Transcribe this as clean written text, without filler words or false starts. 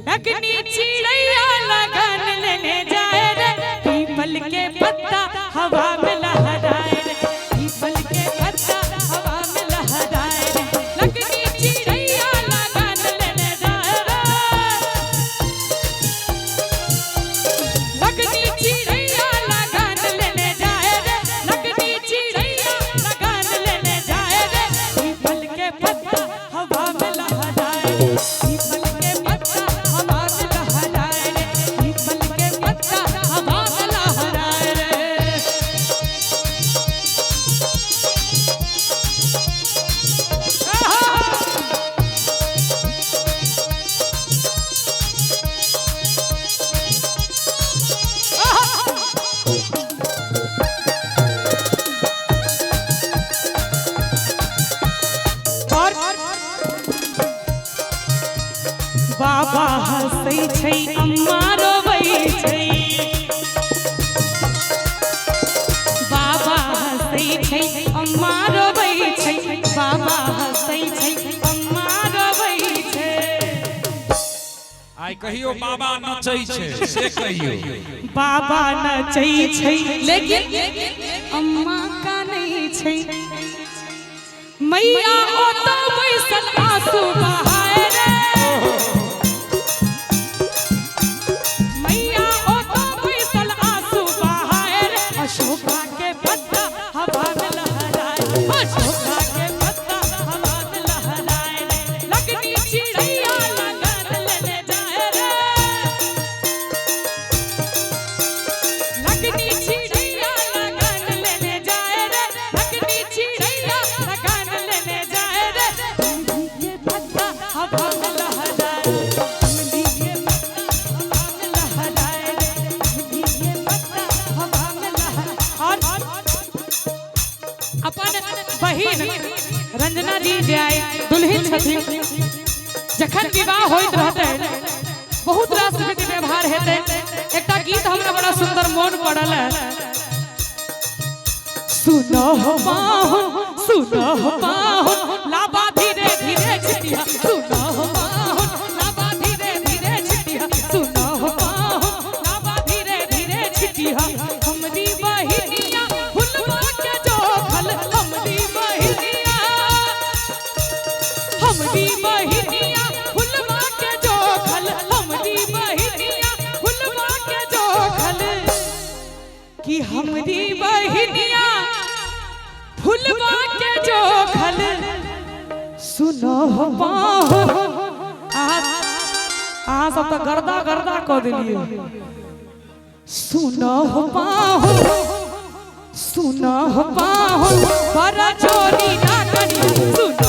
लगनी चिड़ैया लगन लेने जाए रे पीपल के पत्ता हवा में लहराए रे पीपल के पत्ता हवा में लहराए रे लगनी चिड़ैया लगन लेने जाए रे लगनी चिड़ैया लगन लेने जाए रे लगनी चिड़ैया लगन लेने जाए रे पीपल के पत्ता हवा में लहराए रे पीपल के पत्ता हवा में लहराए रे पीपल के पत्ता हवा में लहराए रे और बाबा हंसै छै अम्मा रोबै छै बाबा हंसै छै अम्मा रोबै छै बाबा हंसै छै अम्मा रोबै छै आई कहियो बाबा नचै छै से कहियो बाबा नचै छै लेकिन अम्मा कानै छै मैया ओतऽ बैसल आंसू बहाए रे मैया ओतऽ बैसल आंसू बहाए रे अशोका के पत्ता हवा में लहराए अशोका के पत्ता हवा में लहराए रे लगनी चिड़ैया लगन लेने जाए रे लगनी चिड़ैया लगन लेने जाए रे लगनी चिड़ैया लगन लेने जाए रे अमली के पत्ता हवा में लहराए अमली के पत्ता हवा में लहराए रे अमली के पत्ता हवा में लहराए और अपन बहिन रंजना जी जे आई दुल्हन छथिन जखन विवाह होइत रहते बहुत रास विधि व्यवहार हेतै एकटा गीत हमरा बड़ा सुंदर मोन पड़ल है सुनो पाहुन लाबा धीरे धीरे छिटिया सुनो पाहुन लाबा धीरे धीरे छिटिया सुनो पाहुन लाबा धीरे धीरे छिटिया हमरी बहिनिया फुलवा के जोखल हमरी बहिनिया फुलवा के जोखल हमरी बहिनिया फुलवा के जोखल कि हमरी बहिनिया फुलवा के जोखल सुनो पाहुन अहाँ सब तो गर्दा गर्दा कह दिलिए सुनो पाहुन बड़ा चोरी ना करिया सुनो